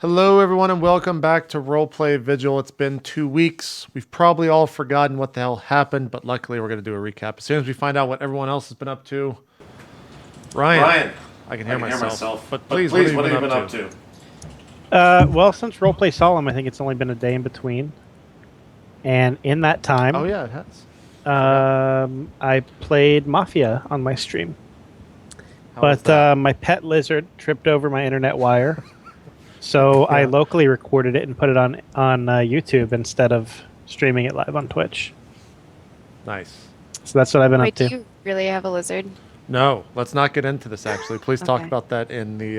Hello, everyone, and welcome back to RollPlay Vigil. It's been 2 weeks. We've probably all forgotten what the hell happened, but luckily we're going to do a recap as soon as we find out what everyone else has been up to. Ryan. I can hear myself. But please, what have you been up to? Well, since Roleplay Solemn, I think it's only been a day in between. And in that time, Oh, yeah, it has. I played Mafia on my stream. How was But that? my pet lizard tripped over my internet wire. So I locally recorded it and put it on YouTube instead of streaming it live on Twitch. Nice. So that's what I've been up Wait, to. do you really have a lizard? No, let's not get into this, actually. Please talk Okay. about that in the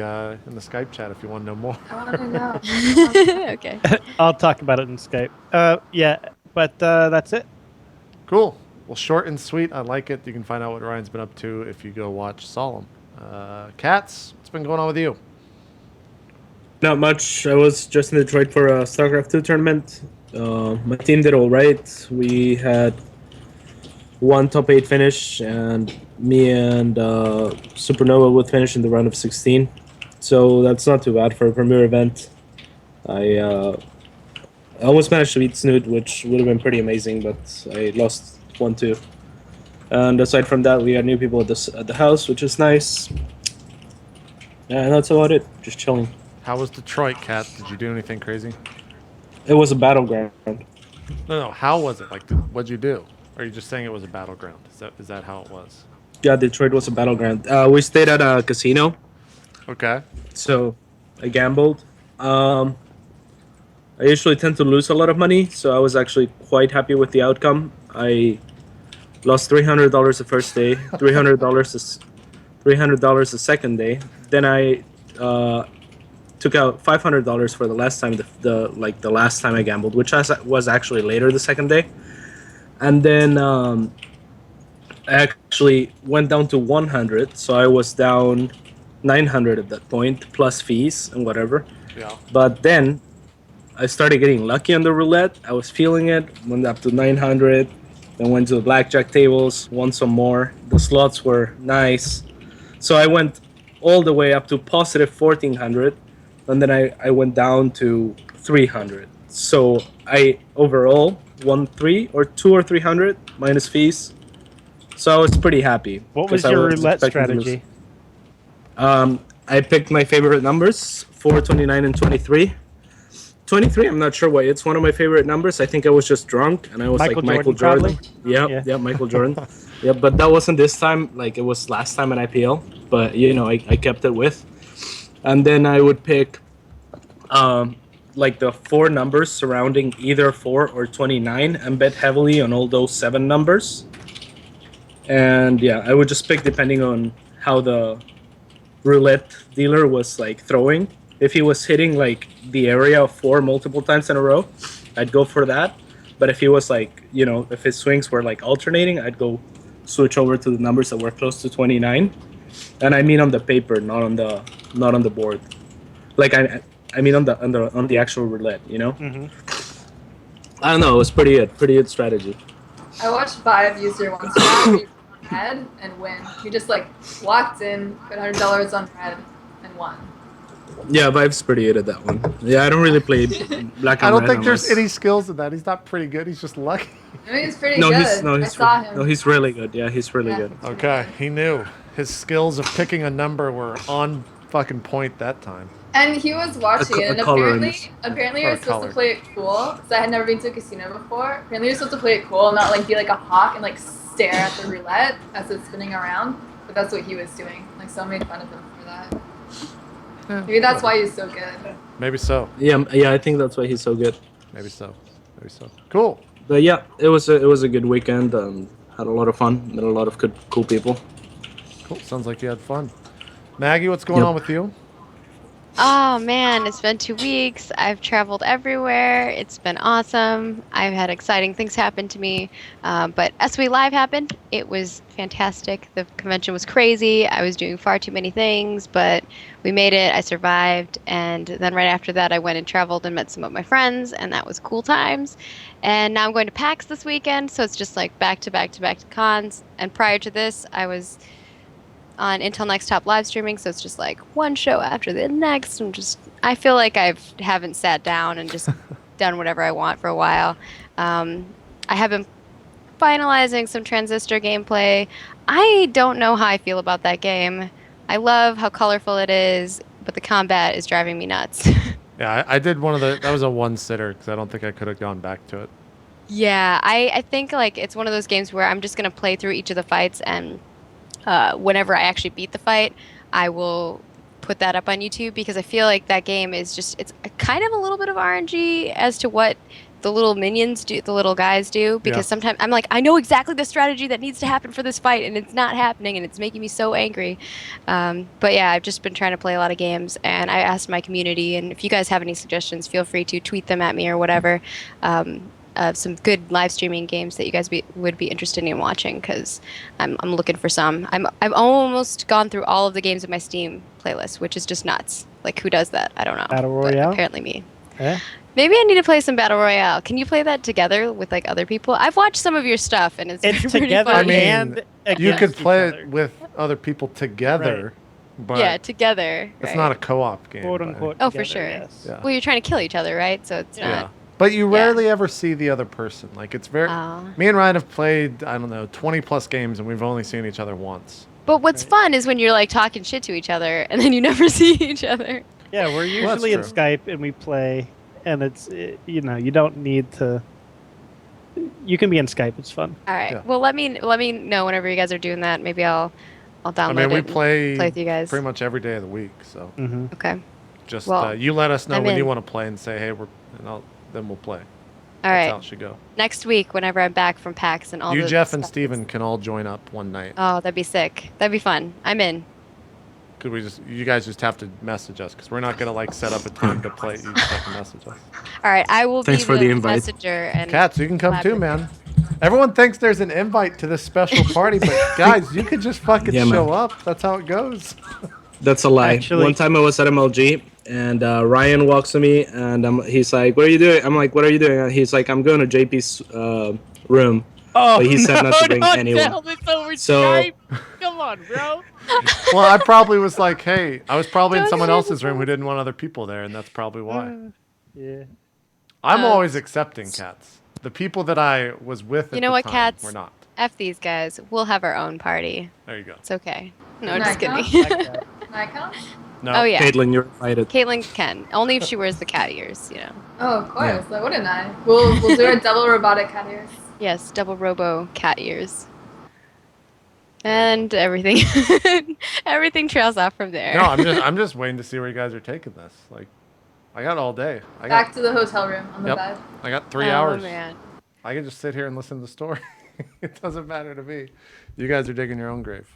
Skype chat if you want to know more. I want to know. Okay. I'll talk about it in Skype. But that's it. Cool. Well, short and sweet. I like it. You can find out what Ryan's been up to if you go watch Solemn. KratzZ, what's been going on with you? Not much. I was just in Detroit for a StarCraft 2 tournament. My team did all right. We had one top 8 finish, and me and Supernova would finish in the round of 16. So that's not too bad for a premier event. I almost managed to beat Snoot, which would have been pretty amazing, but I lost 1-2. And aside from that, we had new people at the house, which is nice. And that's about it. Just chilling. How was Detroit, Kat? Did you do anything crazy? It was a battleground. No. How was it? Like, what'd you do? Or are you just saying it was a battleground? Is that how it was? Yeah, Detroit was a battleground. We stayed at a casino, Okay. so I gambled. I usually tend to lose a lot of money, so I was actually quite happy with the outcome. I lost $300 the first day, $300 the second day. Then I took out $500 for the last time, the last time I gambled, which was actually later the second day. And then I actually went down to 100, so I was down 900 at that point, plus fees and whatever. Yeah. But then I started getting lucky on the roulette. I was feeling it, went up to 900, then went to the blackjack tables, won some more. The slots were nice. So I went all the way up to positive 1400, and then I went down to 300. So I overall won 2 or 300 minus fees. So I was pretty happy. What was 'cause I your roulette expecting to lose. strategy? I picked my favorite numbers, 4, 29, and 23. 23, I'm not sure why. It's one of my favorite numbers. I think I was just drunk, and I was Michael like Michael Jordan, Jordan. Yeah, Yeah. yeah, Michael Jordan. Yeah, but that wasn't this time. Like, it was last time in IPL. But, I kept it with. And then I would pick, like, the 4 numbers surrounding either 4 or 29 and bet heavily on all those 7 numbers. And, yeah, I would just pick depending on how the roulette dealer was, like, throwing. If he was hitting, like, the area of 4 multiple times in a row, I'd go for that. But if he was, like, if his swings were, like, alternating, I'd go switch over to the numbers that were close to 29. And I mean on the paper, not on the board. Like, I mean on the actual roulette, Mm-hmm. I don't know, it was pretty good strategy. I watched Vibe use your one strategy on red and win. He just like walked in, put $100 on red, and won. Yeah, Vibe's pretty good at that one. Yeah, I don't really play black and I don't red think there's unless- any skills in that. He's not pretty good. He's just lucky. I mean, he's pretty No, good. he's I saw him. no, he's really good. Yeah, he's really Yeah. good. Okay, he knew. His skills of picking a number were on fucking point that time. And he was watching it, and color apparently Or you're supposed color. to play it cool. Because I had never been to a casino before. Apparently you're supposed to play it cool, not like be like a hawk and like stare at the roulette as it's spinning around. But that's what he was doing. Like, so I made fun of him for that. Maybe that's why he's so good. Maybe so. Yeah, I think that's why he's so good. Maybe so. Cool. But yeah, it was a good weekend. Had a lot of fun. Met a lot of cool people. Cool. Sounds like you had fun. Maggie, what's going Yep. on with you? Oh man, it's been 2 weeks. I've traveled everywhere. It's been awesome. I've had exciting things happen to me. But SW Live happened. It was fantastic. The convention was crazy. I was doing far too many things, but we made it. I survived. And then right after that, I went and traveled and met some of my friends, and that was cool times. And now I'm going to PAX this weekend, so it's just like back to back to back to cons. And prior to this, I was on Until Next Top live streaming, so it's just like one show after the next. I feel like I haven't sat down and just done whatever I want for a while. I have been finalizing some Transistor gameplay. I don't know how I feel about that game. I love how colorful it is, but the combat is driving me nuts. Yeah, I did one of the. That was a one sitter because I don't think I could have gone back to it. Yeah, I think like it's one of those games where I'm just gonna play through each of the fights, and whenever I actually beat the fight, I will put that up on YouTube because I feel like that game is just it's kind of a little bit of RNG as to what the little minions do, the little guys do. Because sometimes I'm like, I know exactly the strategy that needs to happen for this fight, and it's not happening, and it's making me so angry. But yeah, I've just been trying to play a lot of games, and I asked my community, and if you guys have any suggestions, feel free to tweet them at me or whatever. Some good live streaming games that you guys would be interested in watching because I'm looking for some. I've almost gone through all of the games in my Steam playlist, which is just nuts. Like, who does that? I don't know. Battle Royale? But apparently me. Yeah. Maybe I need to play some Battle Royale. Can you play that together with like other people? I've watched some of your stuff and it's pretty together funny. and You against could each play other. it with other people together, but Yeah, together. it's right. not a co-op game. quote by- unquote. Oh, for together, sure. Yes. Yeah. Well, you're trying to kill each other, right? So it's Yeah. not. But you Yeah. rarely ever see the other person. Like it's very. Oh. Me and Ryan have played, I don't know, 20 plus games, and we've only seen each other once. But what's fun is when you're like talking shit to each other and then you never see each other. Yeah, we're Well, that's usually in true. Skype and we play, and you know, you don't need to. You can be in Skype. It's fun. All right. Yeah. Well, let me know whenever you guys are doing that. Maybe I'll download I mean, we it and play with you guys. pretty much every day of the week. So Mm-hmm. Okay. just Well, you let us know I'm when you in. want to play and say, hey, then we'll play. All That's how right. it should go. Next week, whenever I'm back from PAX and all You, the Jeff, and stuff. Steven can all join up one night. Oh, that'd be sick. That'd be fun. I'm in. Could we you guys just have to message us because we're not gonna like set up a time to play. You just have to message us. All right. I will Thanks be for the the invite. messenger and Cats, you can come too, man. Everyone thinks there's an invite to this special party, but guys, you could just fucking Yeah, man. show up. That's how it goes. That's a lie. Actually- One time I was at MLG and Ryan walks to me and he's like, "What are you doing?" I'm like, "What are you doing?" And he's like, "I'm going to JP's room." Oh, But he said not to bring anyone. Tell this over So- Skype. Come on, bro. Well, I probably was like, hey, I was probably in Don't someone say else's the room who didn't want other people there, and that's probably why. Yeah. I'm always accepting Cats. The people that I was with at You know the what, time Cats? were not. F these guys. We'll have our own party. There you go. It's okay. No, Nice, just kidding. Can I count? No. Oh yeah. Kaitlyn, you're invited. Caitlyn can. Only if she wears the cat ears, you know. Oh, of course. Yeah. Like, wouldn't I? We'll do a double robotic cat ears. Yes, double robo cat ears. And everything everything trails off from there. No, I'm just waiting to see where you guys are taking this. Like, I got all day. Back to the hotel room on the Yep. bed. I got 3 Oh, hours. Man. I can just sit here and listen to the story. It doesn't matter to me. You guys are digging your own grave.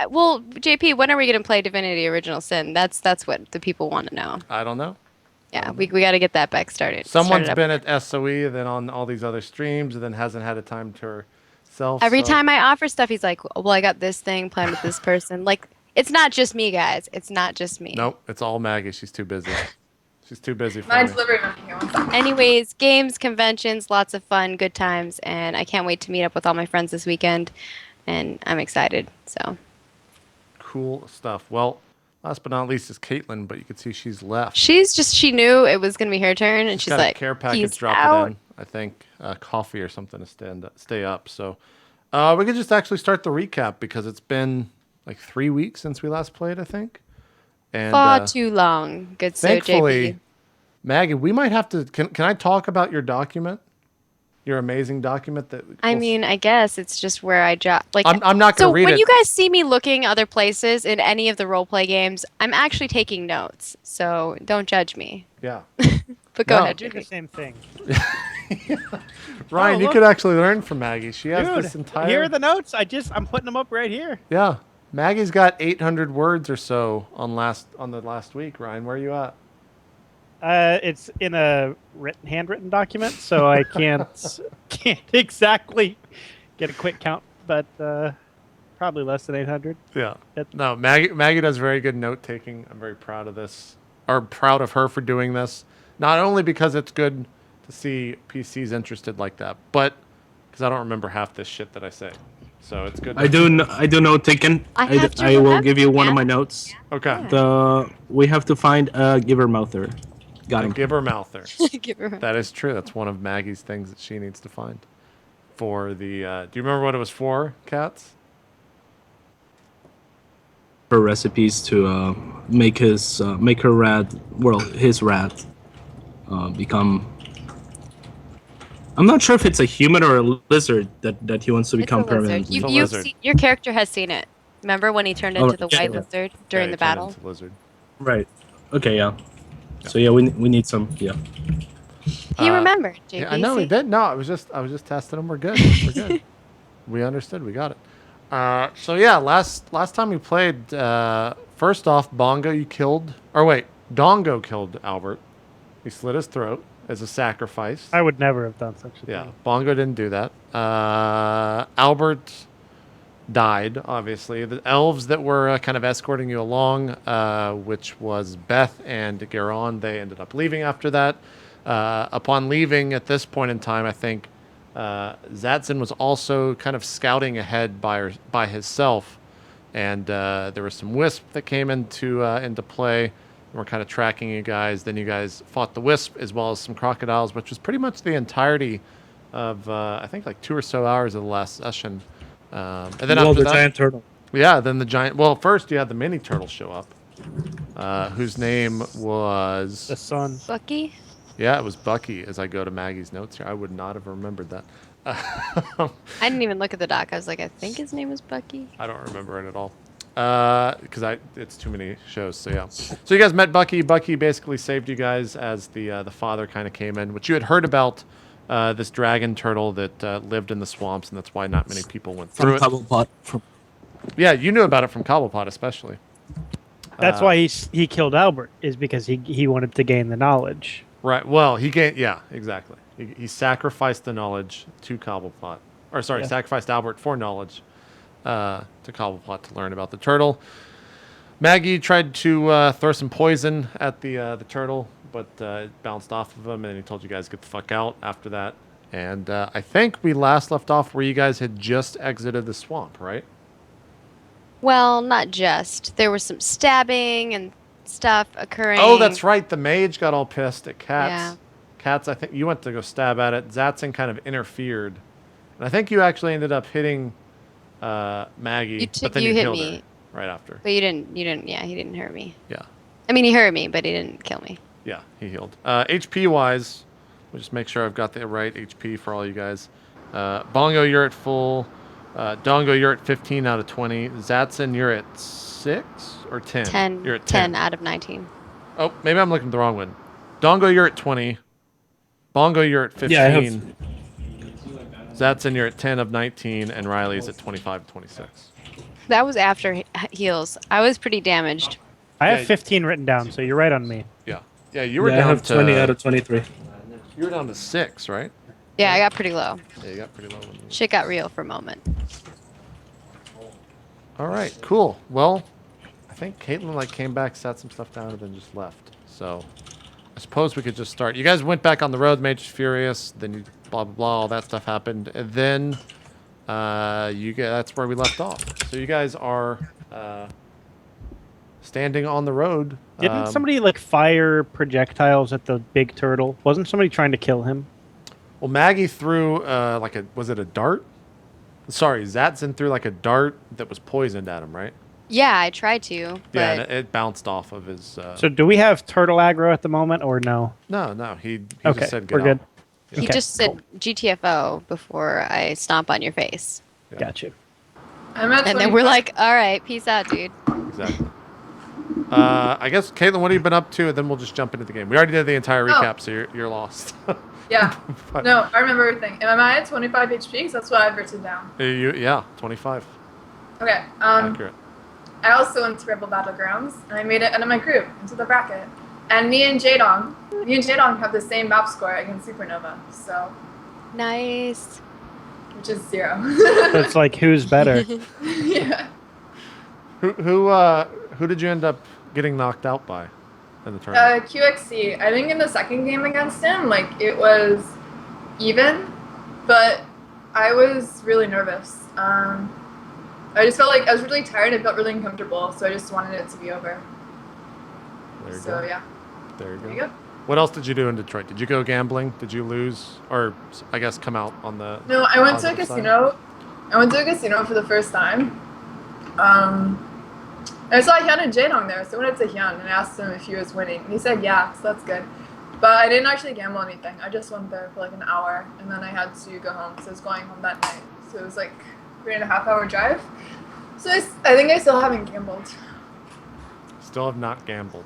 Well, JP, when are we going to play Divinity Original Sin? That's what the people want to know. I don't know. Yeah, we got to get that back started. Someone's started up. been at SOE, then on all these other streams, and then hasn't had a time to herself. Every so- time I offer stuff, he's like, "Well, I got this thing planned with this person." Like, it's not just me, guys. It's not just me. Nope, it's all Maggie. She's too busy. She's too busy for My me. delivery man here. One second. Anyways, games, conventions, lots of fun, good times, and I can't wait to meet up with all my friends this weekend, and I'm excited. So Cool stuff. Well, last but not least is Kaitlyn, but you can see she's left. she knew it was gonna be her turn, and she's got like, a care package "Peace dropped out." in. I think coffee or something to stay up. So we could just actually start the recap because it's been like 3 weeks since we last played, I think. And Far too long. Good so, thankfully, JP. Maggie, we might have to. Can I talk about your document? Your amazing document that. I mean, I guess it's just where I like. I'm not gonna so read when it. you guys see me looking other places in any of the role play games, I'm actually taking notes. So don't judge me. Yeah. But go No. ahead. Do the JP. same thing. Ryan, Oh, you look. could actually learn from Maggie. She has Dude, this entire. here are the notes. I'm putting them up right here. Yeah, Maggie's got 800 words or so on the last week. Ryan, where are you at? It's in a handwritten document, so I can't exactly get a quick count, but probably less than 800. Yeah. It- No, Maggie does very good note taking. I'm very proud of this, or proud of her for doing this. Not only because it's good to see PCs interested like that, but because I don't remember half this shit that I say. So it's good. I do know Taken. I have to I will remember, give you one of yeah. my notes. Okay. We have to find a giver mouther. Got him. Give her mouther. Give her- That is true. That's one of Maggie's things that she needs to find. For the, do you remember what it was for, Cats? For recipes to make his her rat, well, his rat become. I'm not sure if it's a human or a lizard that he wants to It's become a lizard. permanently. It's a You've lizard. seen, your character has seen it. Remember when he turned into the white lizard during the battle? Lizard. Right. Okay. Yeah. So yeah, we need some. Yeah. He remembered. JP, Yeah, I know see? he did. No, I was just testing him. We're good. We're good. We understood. We got it. So yeah, last time we played, first off, Bongo you killed, or wait, Dongo killed Albert. He slit his throat as a sacrifice. I would never have done such a Yeah, thing. Bongo didn't do that. Albert died, obviously. The elves that were kind of escorting you along, which was Beth and Garon, they ended up leaving after that. Upon leaving at this point in time, I think Zatzen was also kind of scouting ahead by himself, and there was some wisp that came into play. We're kind of tracking you guys. Then you guys fought the wisp as well as some crocodiles, which was pretty much the entirety of I think like 2 or so hours of the last session. And then after that, giant turtle. yeah, then the giant. Well, first you had the mini turtle show up, whose name was The sun. Bucky? yeah, it was Bucky. As I go to Maggie's notes here, I would not have remembered that. I didn't even look at the doc. I was like, I think his name was Bucky. I don't remember it at all. Because it's too many shows. So yeah. So you guys met Bucky. Bucky basically saved you guys as the father kind of came in, which you had heard about this dragon turtle that lived in the swamps, and that's why not many people went through it. Cobblepot. Yeah, you knew about it from Cobblepot, especially. That's why he killed Albert, is because he wanted to gain the knowledge. Right. Well, he gained. Yeah, exactly. He sacrificed the knowledge to Cobblepot, or sorry, Yeah. sacrificed Albert for knowledge to Cobblepot to learn about the turtle. Maggie tried to throw some poison at the turtle, but it bounced off of him, and he told you guys to get the fuck out after that. And I think we last left off where you guys had just exited the swamp, right? Well, not just. There was some stabbing and stuff occurring. Oh, that's right. The mage got all pissed at Cats. Yeah. Cats, I think you went to go stab at it. Zatzen kind of interfered. And I think you actually ended up hitting Maggie, but then you you hit killed me. her right after. But you didn't, yeah, he didn't hurt me. Yeah. I mean, he hurt me, but he didn't kill me. Yeah, he healed. HP-wise, we'll just make sure I've got the right HP for all you guys. Bongo, you're at full. Dongo, you're at 15 out of 20. Zatzen, you're at 6 or 10? 10. You're at 10 out of 19. Oh, maybe I'm looking at the wrong one. Dongo, you're at 20. Bongo, you're at 15. Yeah, I have- Zatzen, you're at 10 of 19, and Riley's at 25 of 26. That was after heals. I was pretty damaged. I Yeah. have 15 written down, so you're right on me. Yeah. Yeah, you were Yeah, I down have to 20 out of 23. You were down to 6, right? Yeah, I got pretty low. Yeah, you got pretty low. Shit got real for a moment. All right, cool. Well, I think Kaitlyn came back, sat some stuff down, and then just left. So I suppose we could just start. You guys went back on the road, Mage is Furious, then you blah blah blah, all that stuff happened, and then that's where we left off. So you guys are standing on the road. Didn't somebody fire projectiles at the big turtle? Wasn't somebody trying to kill him? Well, Maggie threw was it a dart? Sorry, Zatzen threw a dart that was poisoned at him, right? Yeah, I tried to, but Yeah, and it bounced off of his. So do we have turtle aggro at the moment, or no? No, he Okay, just said we're good. he Okay, just said GTFO before I stomp on your face. Yeah. Gotcha. I'm at And then we're 25. like, all right, peace out, dude. Exactly. I guess Kaitlyn, what have you been up to? And then we'll just jump into the game. We already did the entire recap, so you're lost. Yeah. But- No, I remember everything. Am I at 25 HP? Because that's what I've written down. Yeah, 25. Okay. Accurate. I also went to Rebel Battlegrounds, and I made it into my group, into the bracket. And me and Jadong have the same map score against Supernova, so, Nice. which is 0. So it's like, who's better? Yeah. Who did you end up getting knocked out by in the tournament? QXC. I think in the second game against him, it was even, but I was really nervous. I just felt like I was really tired. I felt really uncomfortable, so I just wanted it to be over. There you So go. yeah, There you there go. you go. What else did you do in Detroit? Did you go gambling? Did you lose, or I guess come out on the? No, I went to a positive side? casino. I went to a casino for the first time. I saw Hyun and Jaedong there, so I went up to Hyun and asked him if he was winning. And he said yeah, so that's good. But I didn't actually gamble anything. I just went there for like an hour, and then I had to go home because I was going home that night. So it was like 3.5-hour drive. So I think I still haven't gambled. Still have not gambled.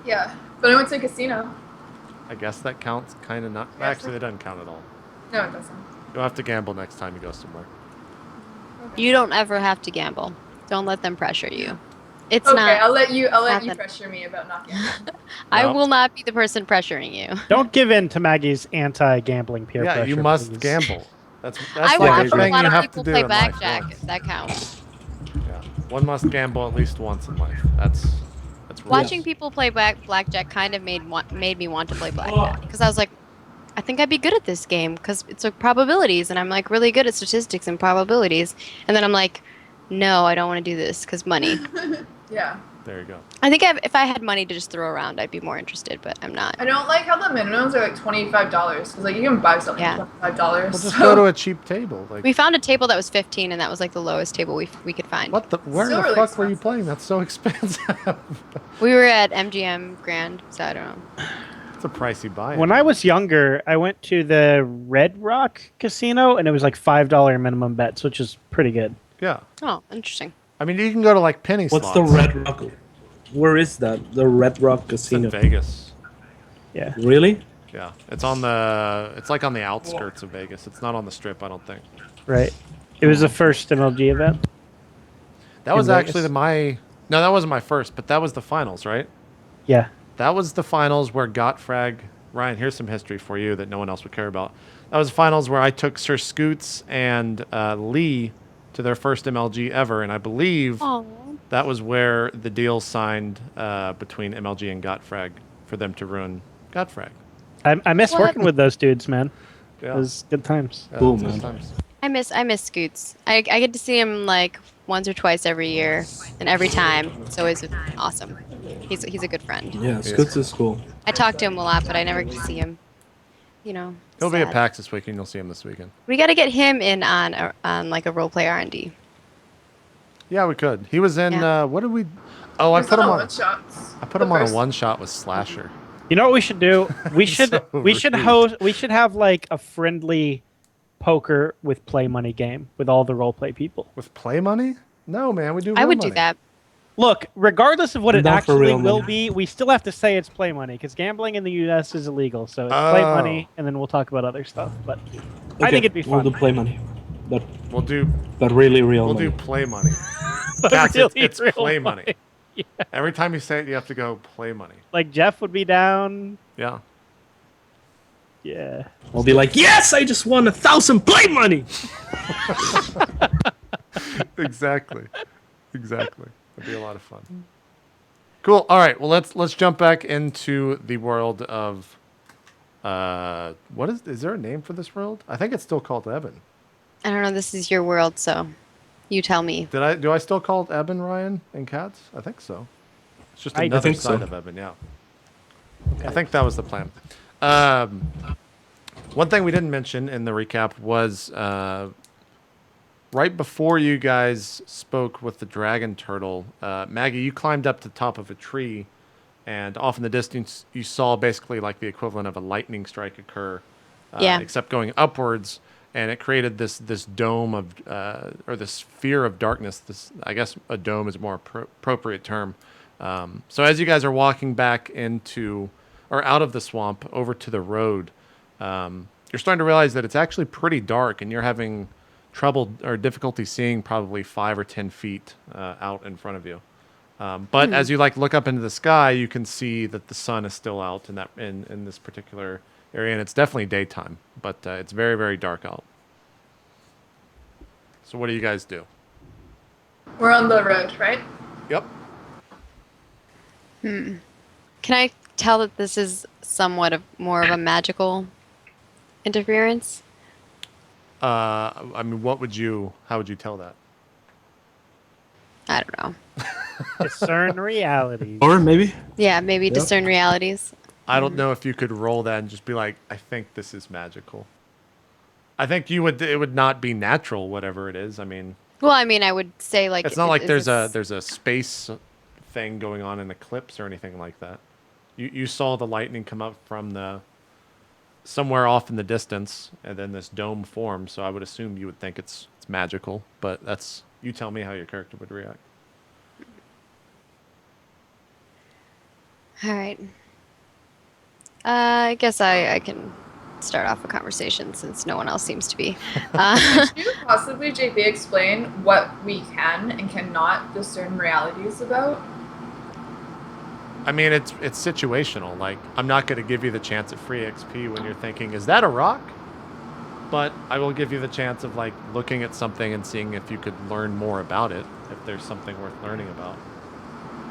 Yeah, but I went to a casino. I guess that counts. Kind of not. Yes, Actually, it doesn't count at all. No, it doesn't. You'll have to gamble next time you go somewhere. You don't ever have to gamble. Don't let them pressure you. It's Okay, not. I'll let you nothing. pressure me about not gambling. I No. will not be the person pressuring you. Don't give in to Maggie's anti-gambling peer Yeah, pressure. you must please. gamble. That's I like watch the a thing lot you of have people to do play in life. blackjack. Yes. That counts. Yeah. One must gamble at least once in life. That's real. Watching people play blackjack kind of made me want to play blackjack because I was like, I think I'd be good at this game because it's like probabilities, and I'm like really good at statistics and probabilities. And then I'm like, no, I don't want to do this because money. Yeah. There you go. I think if I had money to just throw around, I'd be more interested, but I'm not. I don't like how the minimums are like $25 because like you can buy something Yeah. for $25. Well, just go to a cheap table. Like, We found a table that was 15, and that was like the lowest table we could find. what the? Where Still the really fuck were you expensive. playing? That's so expensive. We were at MGM Grand, so I don't know. It's a pricey buy. When I was younger, I went to the Red Rock Casino, and it was like $5 minimum bets, which is pretty good. Yeah. Oh, interesting. I mean, you can go to like penny What's slots. the Red Rock? Where is that? The Red Rock It's in Casino. Vegas. Yeah. Really? Yeah. It's on the. It's like on the outskirts of Vegas. It's not on the strip, I don't think. Right. It was the first MLG event. That was In actually Vegas? No, that wasn't my first, but that was the finals, right? Yeah. That was the finals where Gottfrag. Ryan, here's some history for you that no one else would care about. That was the finals where I took Sir Scoots and Lee to their first MLG ever, and I believe Oh. that was where the deal signed between MLG and Gottfrag for them to ruin Gottfrag. I miss What? working with those dudes, man. Yeah. It was good times. Cool, it's those man. times. I miss Scoots. I get to see him like once or twice every year, and every time it's always awesome. He's a good friend. Yeah, Scoots is cool. I talk to him a lot, but I never get to see him. You know. He'll be at sad. PAX this weekend. You'll see him this weekend. We got to get him in on like a roleplay R&D. Yeah, we could. He was in. Yeah. What did we? Oh, I There's put him no on. one-shots. I put The him on a first- one shot with Slasher. You know what we should do? We should So we should rude. host we should have like a friendly poker with play money game with all the roleplay people. With play money? No, man. We do. I real would money. do that. Look, regardless of what I'm it down for actually real will money. be, we still have to say it's play money because gambling in the U.S. is illegal. So it's play Oh. money, and then we'll talk about other stuff. But I Okay, think it'd be fun. We'll do play money, but We'll do. really real We'll money. do play money. But That's really it's real play money. Every time you say it, you have to go play money. Like Jeff would be down. Yeah. Yeah. I'll be like, yes, I just won 1,000 play money. Exactly. Exactly. It'd be a lot of fun. Cool. All right. Well, let's jump back into the world of. What is there a name for this world? I think it's still called Ehbon. I don't know. This is your world, so you tell me. Do I still call it Ehbon, Ryan, and Cats? I think so. It's just I another think side so. of Ehbon, yeah. I think that was the plan. One thing we didn't mention in the recap was right before you guys spoke with the dragon turtle, Maggie, you climbed up to the top of a tree, and off in the distance you saw basically like the equivalent of a lightning strike occur, Yeah. except going upwards, and it created this dome of or this sphere of darkness. This, I guess, a dome is a more appropriate term. So as you guys are walking back into or out of the swamp over to the road, you're starting to realize that it's actually pretty dark, and you're having trouble or difficulty seeing probably 5 or 10 feet out in front of you. But as you look up into the sky, you can see that the sun is still out in this particular area, and it's definitely daytime, but it's very, very dark out. So what do you guys do? We're on the road, right? Yep. Can I tell that this is somewhat of more of a magical interference? I mean, how would you tell that? I don't know. Discern realities. Or maybe. Yeah, maybe Yep. discern realities. I don't know if you could roll that and just be like, I think this is magical. I think it would not be natural, whatever it is. I mean, Well, I mean, I would say like it's not like is this- there's a space thing going on in Eclipse or anything like that. You saw the lightning come up from the somewhere off in the distance, and then this dome formed. So I would assume you would think it's magical. But that's you tell me how your character would react. All right. I guess I can start off a conversation since no one else seems to be. Could you possibly, JP, explain what we can and cannot discern realities about? I mean, it's situational. Like, I'm not going to give you the chance at free XP when you're thinking, is that a rock? But I will give you the chance of, like, looking at something and seeing if you could learn more about it, if there's something worth learning about.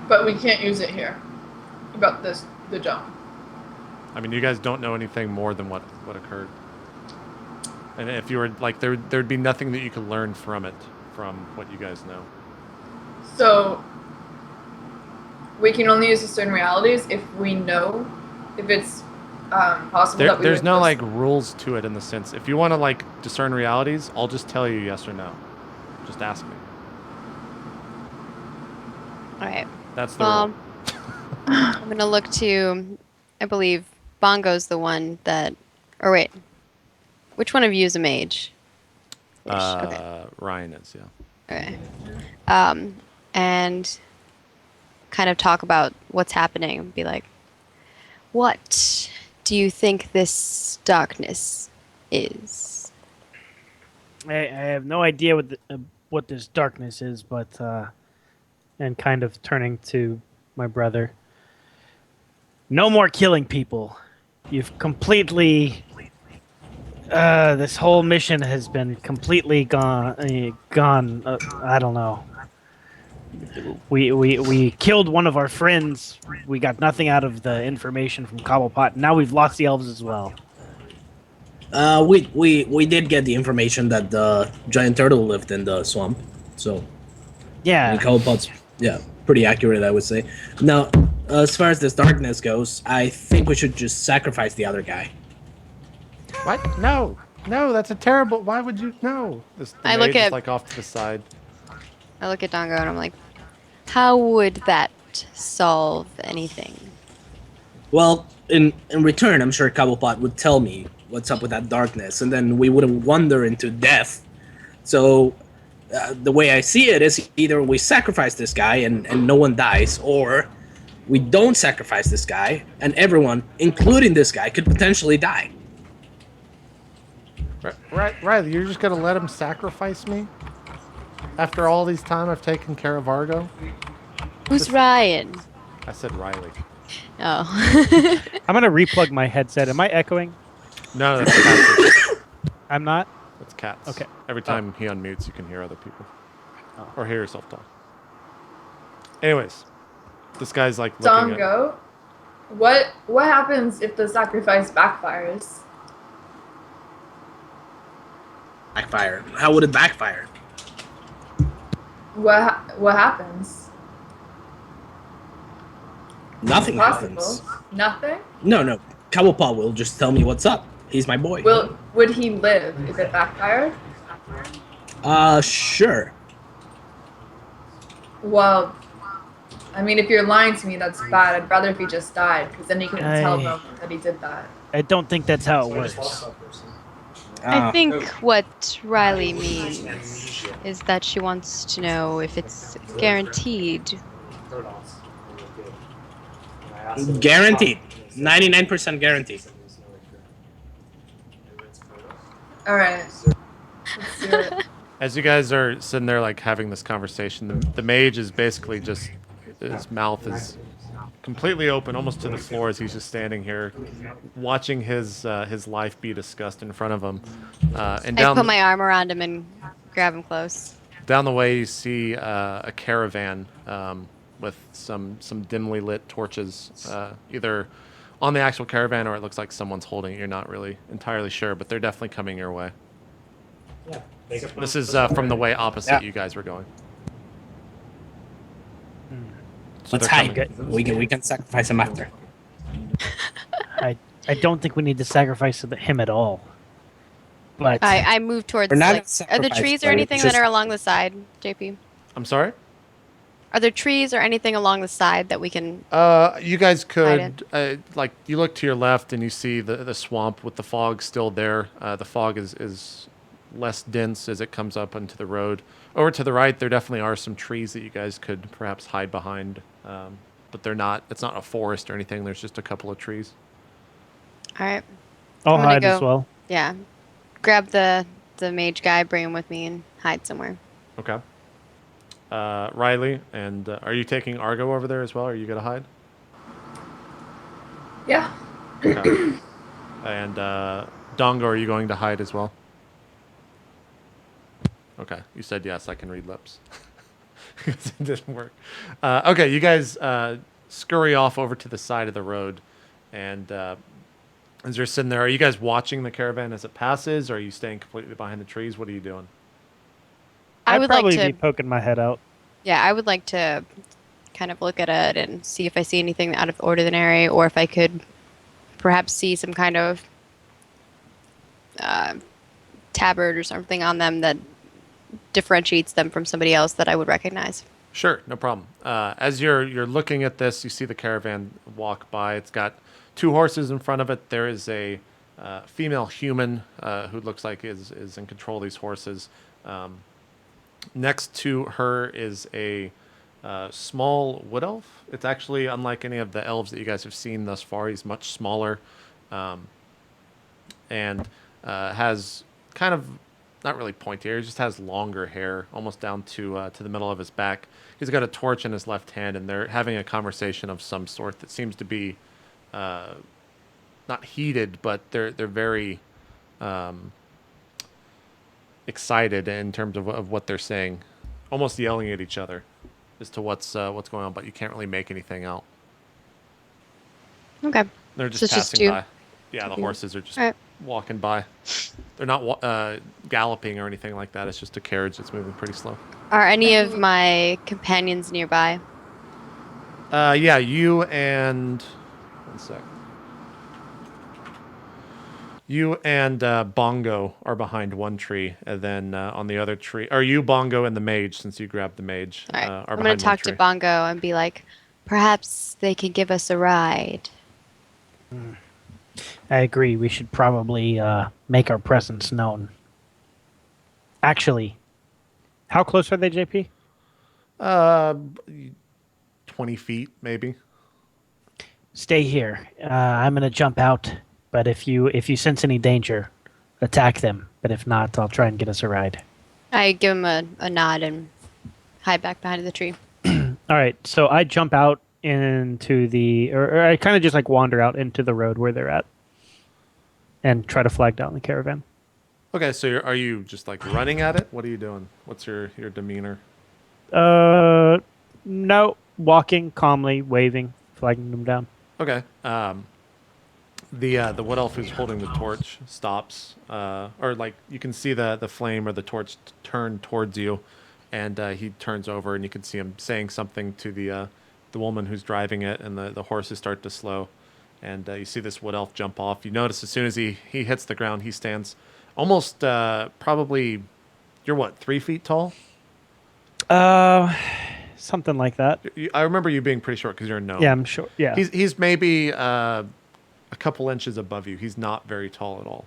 But we can't use it here. About the jump. I mean, you guys don't know anything more than what occurred. And if you were, like, there'd be nothing that you could learn from it, from what you guys know. So we can only use discern realities if we know if it's possible that we There's would no, just- like, rules to it in the sense. If you want to, like, discern realities, I'll just tell you yes or no. Just ask me. All right. That's the Well, rule. I'm gonna look to. I believe Bongo's the one that. Or wait, which one of you is a mage? Okay. Ryan is, yeah. Okay. And kind of talk about what's happening. Be like, what do you think this darkness is? I have no idea what this darkness is, but and kind of turning to my brother. No more killing people. You've completely. This whole mission has been completely gone. I don't know. We killed one of our friends. We got nothing out of the information from Cobblepot. Now we've lost the elves as well. We did get the information that the giant turtle lived in the swamp. So Yeah. Cobblepot's pretty accurate, I would say. Now, as far as this darkness goes, I think we should just sacrifice the other guy. What? No, that's a terrible. Why would you? No. The I look mage is, at- like off to the side. I look at Dongo and I'm like, how would that solve anything? Well, in return, I'm sure Cobblepot would tell me what's up with that darkness, and then we wouldn't wander into death. So, the way I see it is either we sacrifice this guy and no one dies, or we don't sacrifice this guy and everyone, including this guy, could potentially die. Right, Riley, you're just gonna let him sacrifice me? After all these time I've taken care of Argo? Who's Ryan? I said Riley. Oh. I'm gonna replug my headset. Am I echoing? No, that's cats. I'm not. That's cats. Okay. Every time he unmutes, you can hear other people. Or hear yourself talk. Anyways, this guy's like looking at... Dongo, what happens if the sacrifice backfires? Backfire. How would it backfire? What happens? Nothing Possible. happens. Nothing? No. Cobblepot will just tell me what's up. He's my boy. Would he live if it backfired? Sure. Well, I mean, if you're lying to me, that's bad. I'd rather if he just died, because then you can tell them that he did that. I don't think that's how it works. I think what Riley means is that she wants to know if it's guaranteed. Guaranteed. 99% guaranteed. All right. Let's do it. As you guys are sitting there like having this conversation, the mage is basically just... His mouth is completely open, almost to the floor, as he's just standing here, watching his life be discussed in front of him. And I put my arm around him and grab him close. down the way, you see a caravan with some dimly lit torches, either on the actual caravan or it looks like someone's holding it. You're not really entirely sure, but they're definitely coming your way. Yeah. This is from the way opposite Yeah. you guys were going. So Let's they're hide. coming. We can sacrifice him after. I don't think we need to sacrifice him at all. But I move towards We're not like, are there sacrificing, trees or but anything it's that just- are along the side, JP? I'm sorry? Are there trees or anything along the side that we can? You guys Hide could, like, you look to your left and you see the swamp with the fog still there. The fog is less dense as it comes up onto the road. Over to the right, there definitely are some trees that you guys could perhaps hide behind. But they're not, it's not a forest or anything. There's just a couple of trees. All right. I'll I'm gonna hide as go. well. Yeah. Grab the mage guy, bring him with me, and hide somewhere. Okay. Riley, and are you taking Argo over there as well? Are you going to hide? Yeah. Okay. And Dongo, are you going to hide as well? Okay, you said yes. I can read lips. It didn't work. Okay, you guys scurry off over to the side of the road, and as you're sitting there, are you guys watching the caravan as it passes, or are you staying completely behind the trees? What are you doing? I I'd would like probably to. be poking my head out. Yeah, I would like to kind of look at it and see if I see anything out of the ordinary, or if I could perhaps see some kind of tabard or something on them that differentiates them from somebody else that I would recognize. Sure, no problem. As you're looking at this, you see the caravan walk by. It's got 2 horses in front of it. There is a female human who looks like is in control of these horses. Next to her is a small wood elf. It's actually unlike any of the elves that you guys have seen thus far. He's much smaller, and has kind of not really pointy hair. He just has longer hair, almost down to the middle of his back. He's got a torch in his left hand, and they're having a conversation of some sort that seems to be not heated, but they're very excited in terms of what they're saying, almost yelling at each other as to what's going on, but you can't really make anything out. Okay. They're So just it's just passing 2. by. Yeah, the horses are just All right. walking by. They're not galloping or anything like that. It's just a carriage that's moving pretty slow. Are any of my companions nearby? Yeah, you and one sec. You and Bongo are behind one tree, and then on the other tree, are you Bongo and the mage? Since you grabbed the mage, All right. are I'm going behind to one talk to tree. Bongo and be like, perhaps they can give us a ride. I agree. We should probably make our presence known. Actually, how close are they, JP? 20 feet maybe. Stay here. I'm gonna jump out. But if you sense any danger, attack them. But if not, I'll try and get us a ride. I give him a nod and hide back behind the tree. All right. So I jump out into or I kind of just like wander out into the road where they're at, and try to flag down the caravan. Okay, so are you just like running at it? What are you doing? What's your demeanor? No, walking calmly, waving, flagging them down. Okay. The wood elf who's holding the torch stops, or like you can see the flame or the torch turn towards you, and he turns over and you can see him saying something to the woman who's driving it, and the horses start to slow, and you see this wood elf jump off. You notice as soon as he hits the ground, he stands almost probably, you're what, 3 feet tall? Something like that. I remember you being pretty short because you're a gnome. Yeah, I'm sure. Yeah. He's maybe a couple inches above you. He's not very tall at all.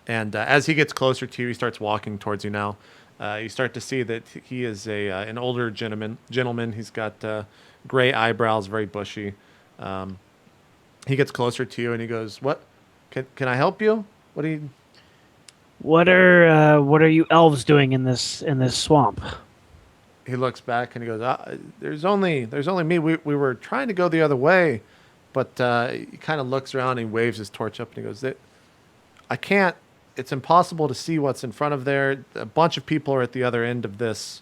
And as he gets closer to you, he starts walking towards you now. You start to see that he is an older gentleman. He's got gray eyebrows, very bushy. He gets closer to you and he goes, "What? Can I help you? What do you?" What are you elves doing in this swamp? He looks back and he goes, "There's only me. We were trying to go the other way, but he kind of looks around and he waves his torch up and he goes, I can't. It's impossible to see what's in front of there. A bunch of people are at the other end of this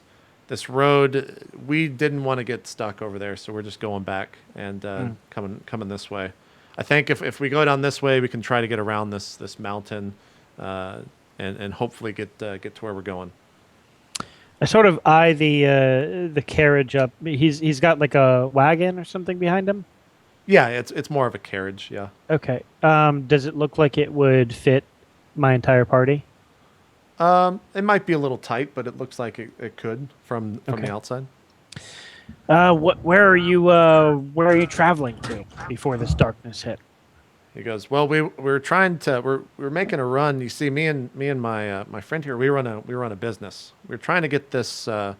road. We didn't want to get stuck over there, so we're just going back and coming this way. I think if we go down this way, we can try to get around this mountain, and hopefully get to where we're going. I sort of eye the carriage up. He's got like a wagon or something behind him. Yeah, it's more of a carriage. Yeah. Okay. Does it look like it would fit my entire party? It might be a little tight, but it looks like it could from Okay. the outside. Where are you traveling to before this darkness hit? He goes, well, we're making a run. You see, me and my friend here, we run a business. We're trying to get this the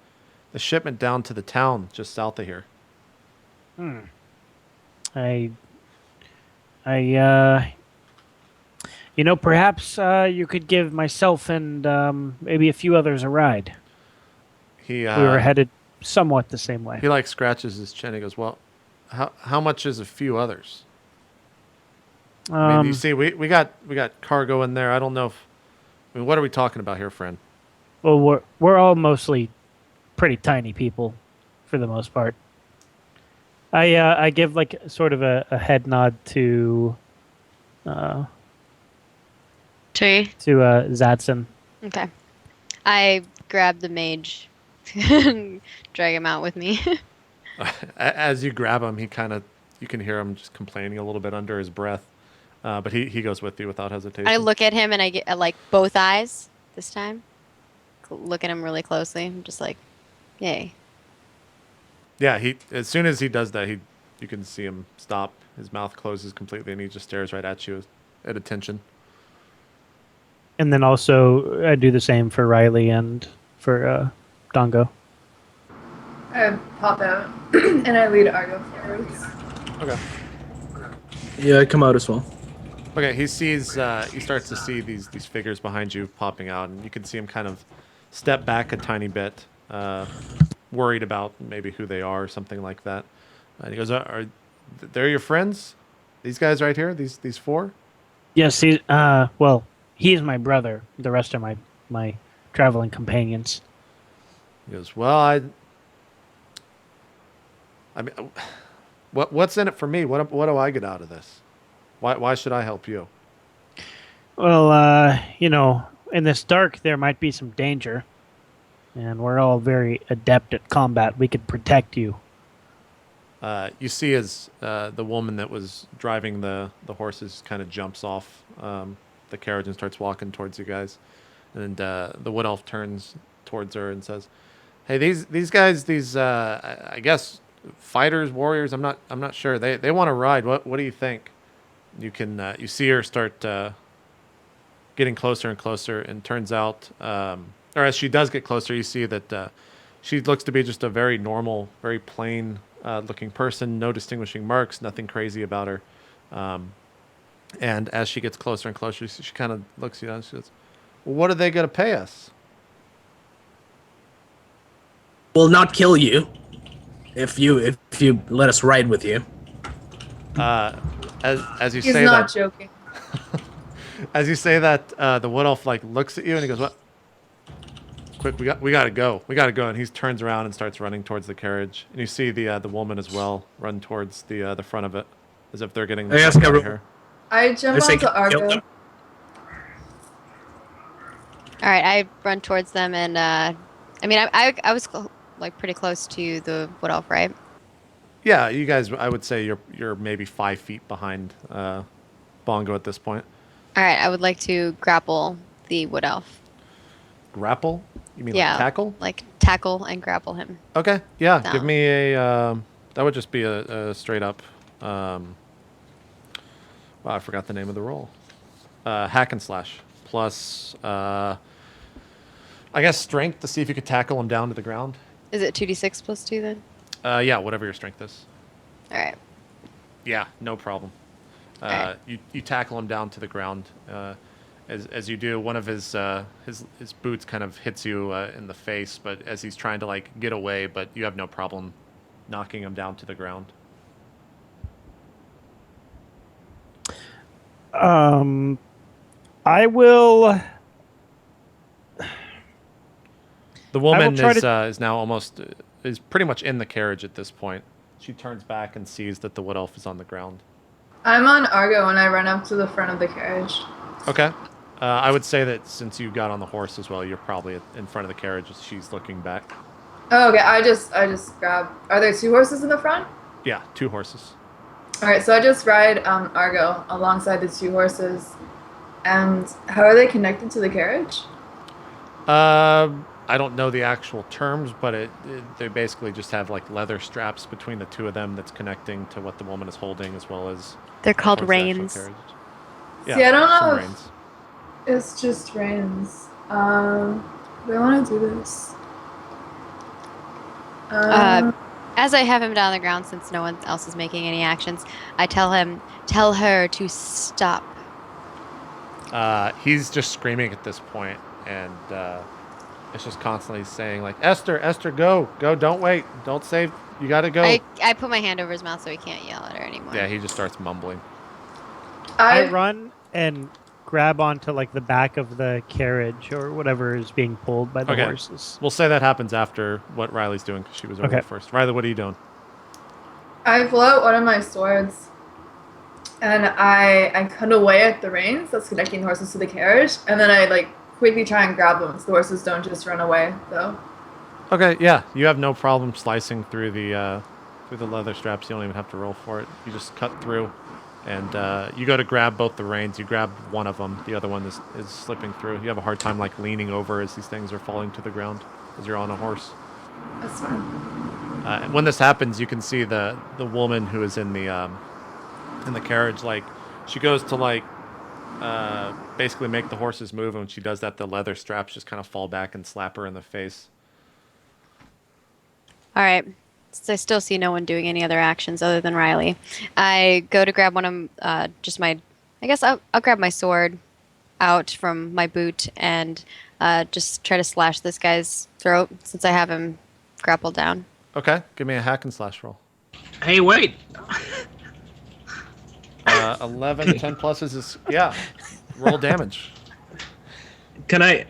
shipment down to the town just south of here. Perhaps you could give myself and maybe a few others a ride. He We were headed somewhat the same way. he like scratches his chin. He goes, well, how much is a few others? I mean, you see, we got cargo in there. I don't know if. I mean, what are we talking about here, friend? Well, we're all mostly pretty tiny people, for the most part. I give like sort of a head nod to Tree. Zadson. Okay. I grab the mage, drag him out with me. As you grab him, you can hear him just complaining a little bit under his breath. But he goes with you without hesitation. I look at him and I get like both eyes this time. Look at him really closely. I'm just like, yay. Yeah, as soon as he does that, you can see him stop. His mouth closes completely, and he just stares right at you at attention. And then also I do the same for Riley and for Dongo. I pop out and I lead Argo forwards. Okay. Yeah, I come out as well. Okay, he starts to see these figures behind you popping out, and you can see him kind of step back a tiny bit, worried about maybe who they are or something like that. And he goes, "Are they're your friends? These guys right here? These four?" Yes, he's my brother. The rest are my traveling companions. He goes, "Well, I mean, what's in it for me? What do I get out of this? Why should I help you?" Well, in this dark there might be some danger, and we're all very adept at combat. We could protect you. You see as the woman that was driving the horses kind of jumps off the carriage and starts walking towards you guys. And the wood elf turns towards her and says, "Hey, these guys, I guess fighters, warriors. I'm not sure. They want to ride. What do you think?" You see her start getting closer and closer, and turns out, or as she does get closer, you see that she looks to be just a very normal, very plain looking person. No distinguishing marks. Nothing crazy about her. And as she gets closer and closer, she kind of looks at you and she goes, "Well, what are they going to pay us?" We'll not kill you if you let us ride with you. As you He's say not that, joking. as you say that, the wood elf like looks at you and he goes, "What? Quick, we gotta go. We gotta go." And he turns around and starts running towards the carriage. And you see the woman as well run towards the front of it, as if they're getting the Yes, fuck out of everyone. here. I jump I say onto kill Argo. them. All right, I run towards them, and I was like pretty close to the wood elf, right? Yeah, you guys. I would say you're maybe 5 feet behind Bongo at this point. All right, I would like to grapple the wood elf. Grapple? You mean Yeah, like tackle? like tackle and grapple him. Okay. Yeah. Down. Give me a. That would just be a straight up. Wow, I forgot the name of the roll. Hack and slash plus. I guess strength to see if you could tackle him down to the ground. Is it 2d6 plus 2 then? Yeah, whatever your strength is. All right. Yeah, no problem. Alright. You tackle him down to the ground. As you do, one of his boots kind of hits you in the face, but as he's trying to like get away, but you have no problem knocking him down to the ground. I will. The woman try is now almost is pretty much in the carriage at this point. She turns back and sees that the wood elf is on the ground. I'm on Argo and I run up to the front of the carriage. Okay. I would say that since you got on the horse as well, you're probably in front of the carriage as she's looking back. Oh, okay. I just grab. Are there 2 horses in the front? Yeah, 2 horses. All right. So I just ride Argo alongside the 2 horses. And how are they connected to the carriage? I don't know the actual terms, but they basically just have like leather straps between the 2 of them that's connecting to what the woman is holding, as well as. They're called towards the actual reins. carriage. See, I don't some know if- reins. It's just reins. Do I want to do this? As I have him down on the ground, since no one else is making any actions, I tell her to stop. He's just screaming at this point, and it's just constantly saying like, Esther, go, don't wait, don't save, you gotta go. I put my hand over his mouth so he can't yell at her anymore. Yeah, he just starts mumbling. I run and grab onto like the back of the carriage or whatever is being pulled by the Okay. horses. We'll say that happens after what Riley's doing, because she was over Okay. there first. Riley, what are you doing? I pull out one of my swords, and I cut away at the reins that's connecting the horses to the carriage, and then I like quickly try and grab them so the horses don't just run away. Though. Okay, yeah, you have no problem slicing through the leather straps. You don't even have to roll for it. You just cut through, and you go to grab both the reins. You grab one of them. The other one is slipping through. You have a hard time like leaning over as these things are falling to the ground as you're on a horse. That's fine. When this happens, you can see the woman who is in the carriage. Like, she goes to like basically make the horses move, and when she does that, the leather straps just kind of fall back and slap her in the face. All right. Since I still see no one doing any other actions other than Riley, I go to grab one of just my. I guess I'll grab my sword out from my boot and just try to slash this guy's throat since I have him grappled down. Okay, give me a hack and slash roll. Hey, wait. 11, 10 pluses is, yeah, roll damage. Can I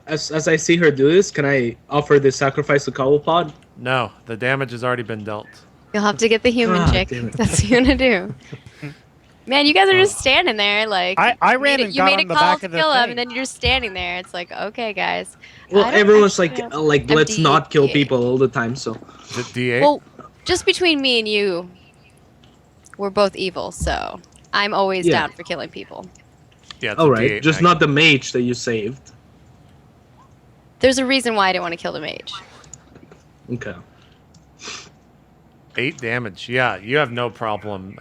as I see her do this, can I offer this sacrifice to Cobblepod? No, the damage has already been dealt. You'll have to get the human God chick. damn it. That's what you're gonna do. Man, you guys are just standing there like. I ran and you got made on a the call back to of the kill him, thing. and then you're just standing there. It's like, okay, guys. Well, I don't everyone's actually like, have let's not kill MD8. people all the time. So Is it D8? Well, just between me and you, we're both evil, so I'm always Yeah. down for killing people. Yeah, it's all a right, D8 just hack. not the mage that you saved. There's a reason why I didn't want to kill the mage. Okay. 8 damage. Yeah, you have no problem.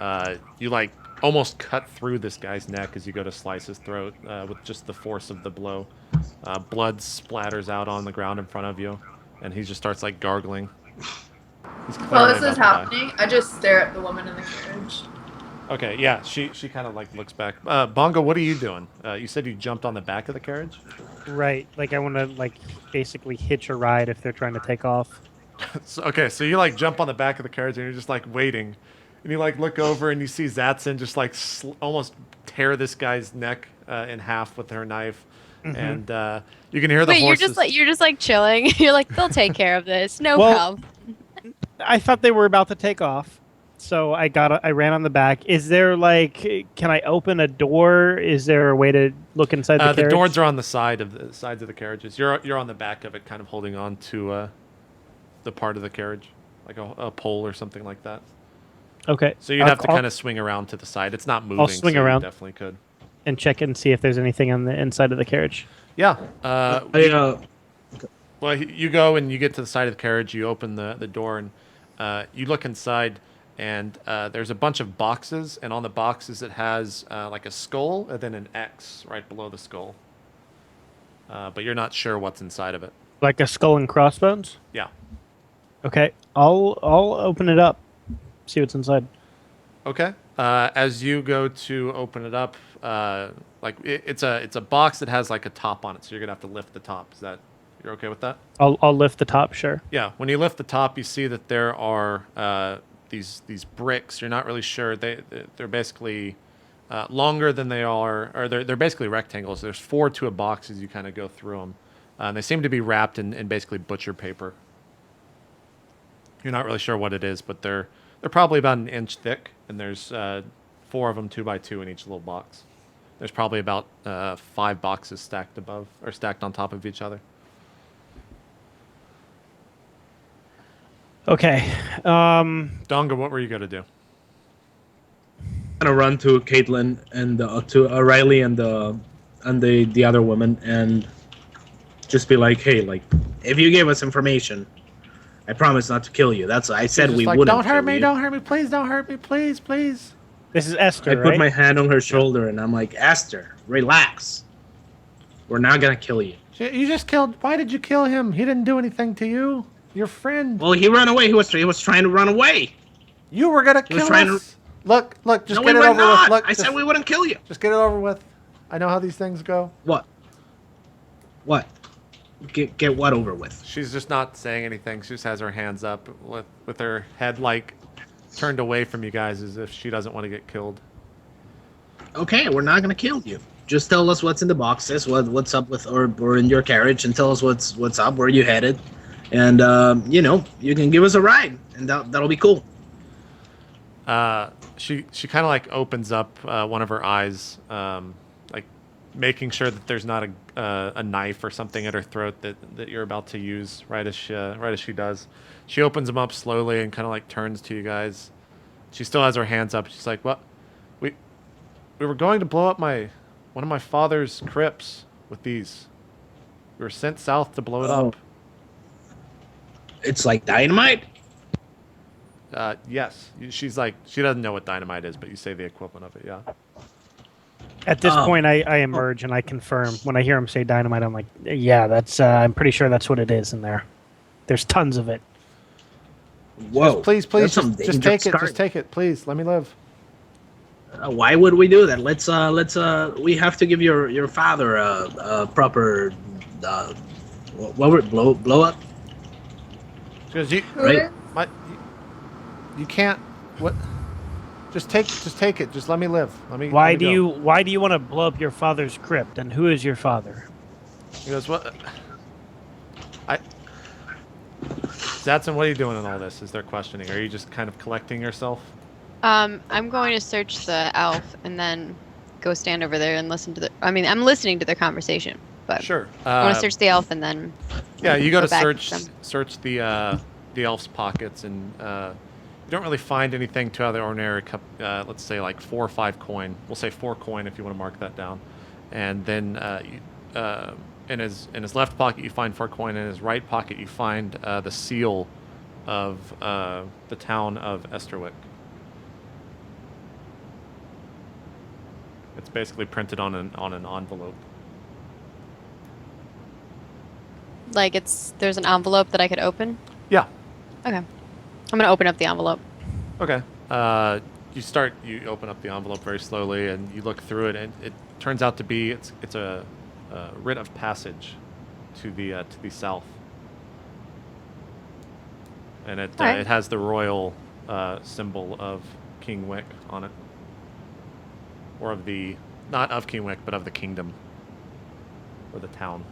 You like almost cut through this guy's neck as you go to slice his throat with just the force of the blow. Blood splatters out on the ground in front of you, and he just starts like gargling. He's While clearly this about is to die. happening, I just stare at the woman in the carriage. Okay, yeah, she kind of like looks back. Bongo, what are you doing? You said you jumped on the back of the carriage? Right. Like I want to like basically hitch a ride if they're trying to take off. So you like jump on the back of the carriage and you're just like waiting, and you like look over and you see Zatson just like almost tear this guy's neck in half with her knife, and you can hear the Wait, horses. you're just like chilling. You're like, they'll take care of this. No Well- problem. I thought they were about to take off, so I ran on the back. Is there like, can I open a door? Is there a way to look inside the carriage? The doors are on the sides of the carriages. You're on the back of it, kind of holding on to the part of the carriage, like a pole or something like that. Okay. So you'd have to kind of swing around to the side. It's not moving. swing so around. You definitely could. and check and see if there's anything on the inside of the carriage. Yeah. I, Well, you go and you get to the side of the carriage. You open the door and you look inside, and there's a bunch of boxes. And on the boxes, it has like a skull and then an X right below the skull. But you're not sure what's inside of it. Like a skull and crossbones? Yeah. Okay, I'll open it up, see what's inside. Okay. As you go to open it up, it's a box that has like a top on it, so you're gonna have to lift the top. Is that you're okay with that? I'll lift the top, sure. Yeah. When you lift the top, you see that there are these bricks. You're not really sure. They're basically longer than they are, or they're basically rectangles. There's 4 to a box as you kind of go through them. And they seem to be wrapped in basically butcher paper. You're not really sure what it is, but they're probably about an inch thick, and there's 4 of them 2 by 2 in each little box. There's probably about 5 boxes stacked above or stacked on top of each other. Okay. Donga, what were you gonna do? I'm gonna run to Kaitlyn and to Riley and the other woman and just be like, hey, like, if you gave us information, I promise not to kill you. That's I said we like, wouldn't. Don't hurt kill me! you. Don't hurt me! Please don't hurt me! Please, please. This is Esther, I right? put my hand on her shoulder and I'm like, Esther, relax. We're not gonna kill you. You just killed. Why did you kill him? He didn't do anything to you. Your friend. Well, he ran away. He was trying to run away. You were gonna kill trying us. Look, just No, get we it were over not. with. Look, I said we wouldn't kill you. Just get it over with. I know how these things go. What? What? Get what over with? She's just not saying anything. She just has her hands up with her head like turned away from you guys as if she doesn't want to get killed. Okay, we're not gonna kill you. Just tell us what's in the boxes, what's up with, or in your carriage, and tell us what's up, where you headed, and you can give us a ride, and that'll be cool. She kind of like opens up one of her eyes, like making sure that there's not a knife or something at her throat that you're about to use right as she does. She opens them up slowly and kind of like turns to you guys. She still has her hands up. She's like, "What? We were going to blow up one of my father's crypts with these. We were sent south to blow it up." It's like dynamite. Yes. She's like, she doesn't know what dynamite is, but you say the equivalent of it, yeah. At this point, I emerge and I confirm. When I hear him say dynamite, I'm like, yeah, that's. I'm pretty sure that's what it is in there. There's tons of it. Whoa! Please, just take it. Start. Just take it, please. Let me live. Why would we do that? Let's we have to give your father a proper what were blow up? Because you Right. you can't. What? Just take it. Just let me live. Why let me do go. you want to blow up your father's crypt? And who is your father? He goes, what? Zatson, what are you doing in all this? Is there questioning? Are you just kind of collecting yourself? I'm going to search the elf and then go stand over there and listen to the. I mean, I'm listening to their conversation, but Sure. I want to search the elf and then. Yeah, you go to back to search the elf's pockets, and you don't really find anything too out of the ordinary. Let's say like 4 or 5 coin. We'll say 4 coin if you want to mark that down. And then in his left pocket you find 4 coin. In his right pocket you find the seal of the town of Esterwick. It's basically printed on an envelope. Like there's an envelope that I could open. Yeah. Okay. I'm gonna open up the envelope. Okay. You open up the envelope very slowly and you look through it, and it turns out to be it's a writ of passage to the south, and it Alright. it has the royal symbol of King Wick on it, or of the not of King Wick but of the kingdom or the town.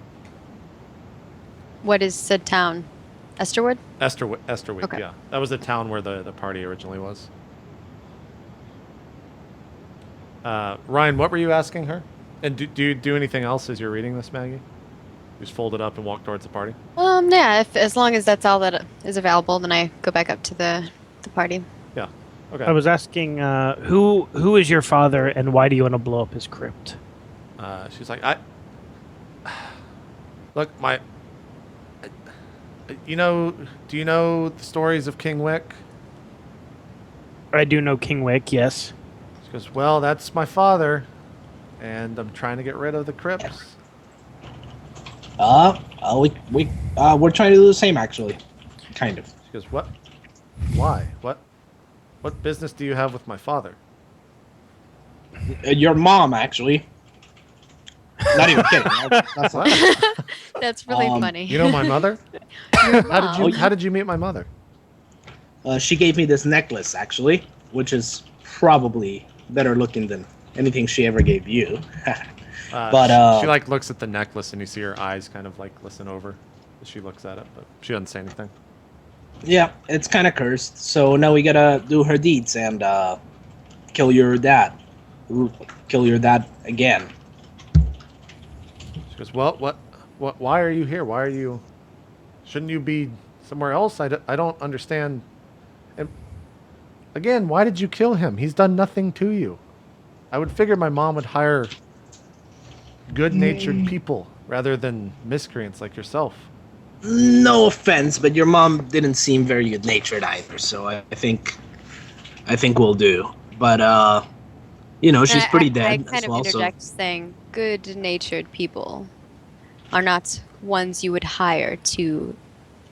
What is said town? Esterwood? Esterwick, Okay. yeah. That was the town where the party originally was. Ryan, what were you asking her? And do you do anything else as you're reading this, Maggie? You just fold it up and walk towards the party? Yeah, as long as that's all that is available, then I go back up to the party. Yeah. Okay. I was asking, who is your father, and why do you want to blow up his crypt? She's like, look, do you know the stories of King Wick? I do know King Wick, yes. She goes, well, that's my father, and I'm trying to get rid of the crypts. We're trying to do the same, actually, kind of. She goes, what? Why? What business do you have with my father? Your mom, actually. Not even kidding. That's What? That's really funny. You know my mother? How did you meet my mother? She gave me this necklace, actually, which is probably better looking than anything she ever gave you. But she like looks at the necklace, and you see her eyes kind of like listen over as she looks at it, but she doesn't say anything. yeah, it's kind of cursed. So now we gotta do her deeds and kill your dad. kill your dad again. She goes, well, what? Why are you here? Why are you? Shouldn't you be somewhere else? I don't understand. And again, why did you kill him? He's done nothing to you. I would figure my mom would hire good-natured people rather than miscreants like yourself. No offense, but your mom didn't seem very good-natured either, so I think we'll do. But you know, she's pretty I dead kind as of well. So interject saying good-natured people are not ones you would hire to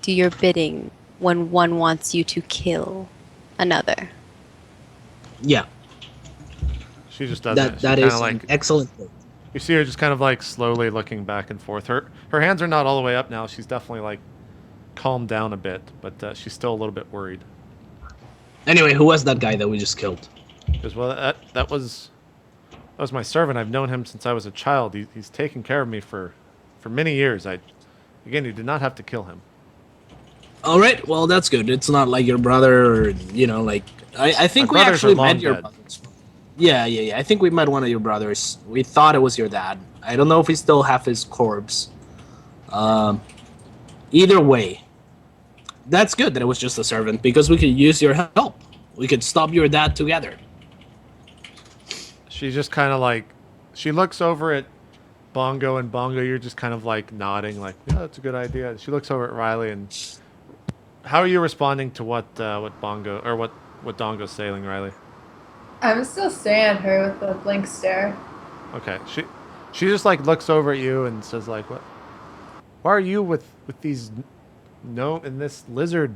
do your bidding when one wants you to kill another. yeah, She just doesn't. that She is kind an of like excellent thing. you see her just kind of like slowly looking back and forth. Her hands are not all the way up now. She's definitely like calmed down a bit, but she's still a little bit worried. Anyway, who was that guy that we just killed? Because well, that was my servant. I've known him since I was a child. He's taken care of me for many years. Again, you did not have to kill him. All right, well that's good. It's not like your brother, or you know, like I think My we brothers actually are long met your dead. brothers. Yeah. I think we met one of your brothers. We thought it was your dad. I don't know if we still have his corpse. Either way, that's good that it was just a servant because we could use your help. We could stop your dad together. She's just kind of like, she looks over at Bongo, and Bongo, you're just kind of like nodding, like, yeah, that's a good idea. She looks over at Riley, and how are you responding to what Bongo or what Dongo's saying, Riley? I'm still staring at her with a blank stare. Okay, she just like looks over at you and says like, what? Why are you with these gnome and this lizard?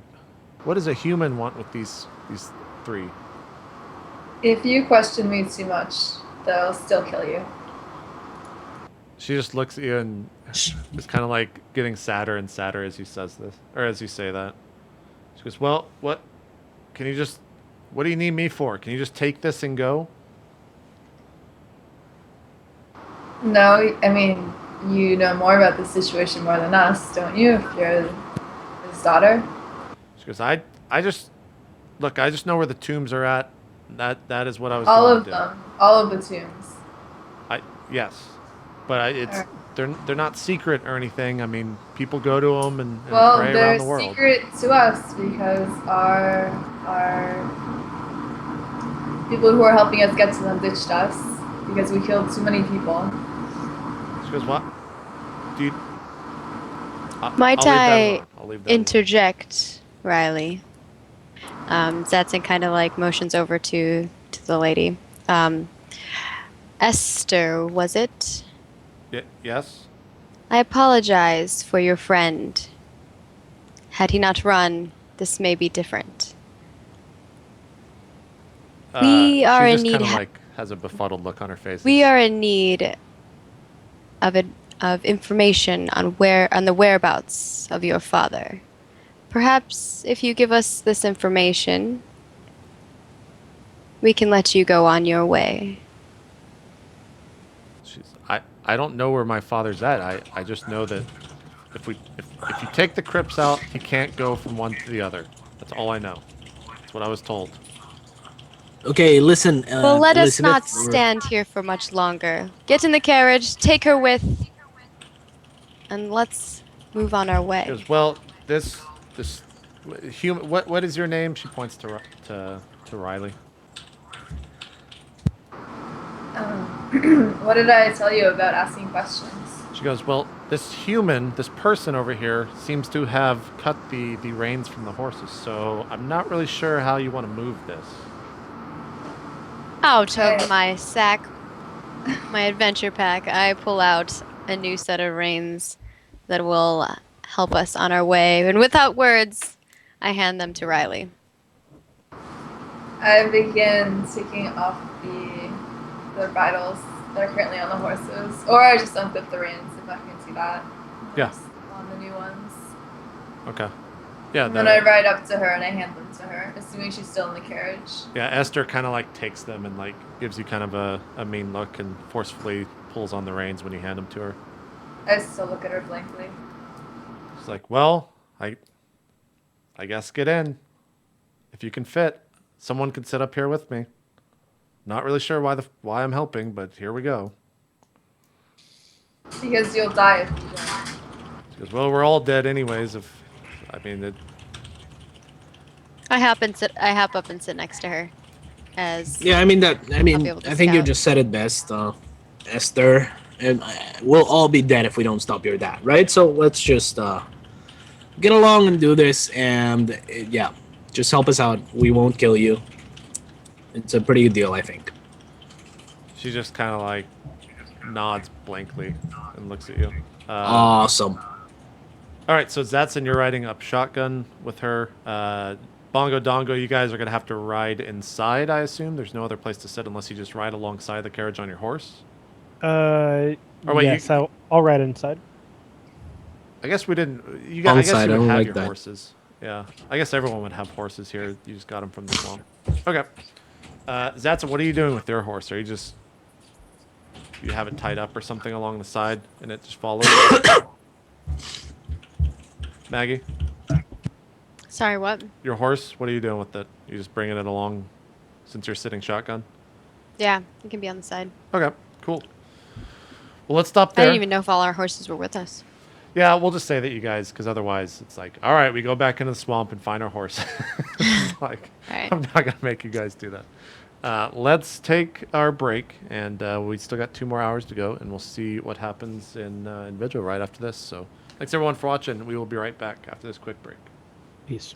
What does a human want with these three? If you question me too much, they'll still kill you. She just looks at you and is kind of like getting sadder and sadder as you says this, or as you say that. She goes, well, what do you need me for? Can you just take this and go? No, I mean, you know more about the situation more than us, don't you? If you're his daughter. She goes, I just know where the tombs are at. That is what I was All going of to do. them. All of the tombs. Yes, but it's Alright. they're not secret or anything. I mean, people go to them and Well, pray they're around the world. secret to us because our people who are helping us get to them ditched us because we killed too many people. She goes, what? Do you? Might I I'll leave that alone. interject, Riley? Zetson kind of like motions over to the lady. Esther, was it? Yes. I apologize for your friend. Had he not run, this may be different. We are she in just need. kind of like has a befuddled look on her face. We are in need of information on the whereabouts of your father. Perhaps if you give us this information, we can let you go on your way. I don't know where my father's at. I just know that if you take the crypts out, he can't go from one to the other. That's all I know. That's what I was told. Okay, listen. Well, let us Elizabeth, not stand here for much longer. Get in the carriage, take her with, and let's move on our She way. goes, well, this human. What is your name? She points to Riley. What did I tell you about asking questions? She goes, well, this person over here seems to have cut the reins from the horses, so I'm not really sure how you want to move this. Out of my sack, my adventure pack, I pull out a new set of reins that will help us on our way. And without words, I hand them to Riley. I begin taking off the bridles that are currently on the horses, or I just unclip the reins if I can see that. Yeah. Just on the new ones. Okay. Yeah. And then I ride up to her and I hand them to her, assuming she's still in the carriage. Yeah, Esther kind of like takes them and like gives you kind of a mean look and forcefully pulls on the reins when you hand them to her. I still look at her blankly. She's like, well, I guess get in. If you can fit, someone could sit up here with me. Not really sure why I'm helping, but here we go. Because you'll die if you don't. Because, well, we're all dead anyways. I hop up and sit next to her. As Yeah, I be mean, able to I think you scout. just said it best, Esther. And we'll all be dead if we don't stop your dad, right? So let's just get along and do this, and yeah, just help us out. We won't kill you. It's a pretty good deal, I think. She just kind of like nods blankly and looks at you. Awesome. All right, so Zatson, you're riding up shotgun with her. Bongo Dongo, you guys are going to have to ride inside, I assume. There's no other place to sit unless you just ride alongside the carriage on your horse. Wait, yes, I'll ride inside. I guess we didn't. You guys, I guess Onside, you I would don't have like your that. horses. Yeah, I guess everyone would have horses here. You just got them from the swamp. Okay. Zatson, what are you doing with your horse? Are you just you have it tied up or something along the side and it just follows? Maggie, Sorry, what? your horse. What are you doing with it? You just bringing it along since you're sitting shotgun? Yeah, it can be on the side. Okay, cool. Well, let's stop I there. didn't even know if all our horses were with us. Yeah, we'll just say that you guys, because otherwise it's like, all right, we go back into the swamp and find our horse. Like, Right. I'm not going to make you guys do that. Let's take our break, and we still got 2 more hours to go, and we'll see what happens in Vigil right after this. So thanks, everyone, for watching. We will be right back after this quick break. Peace.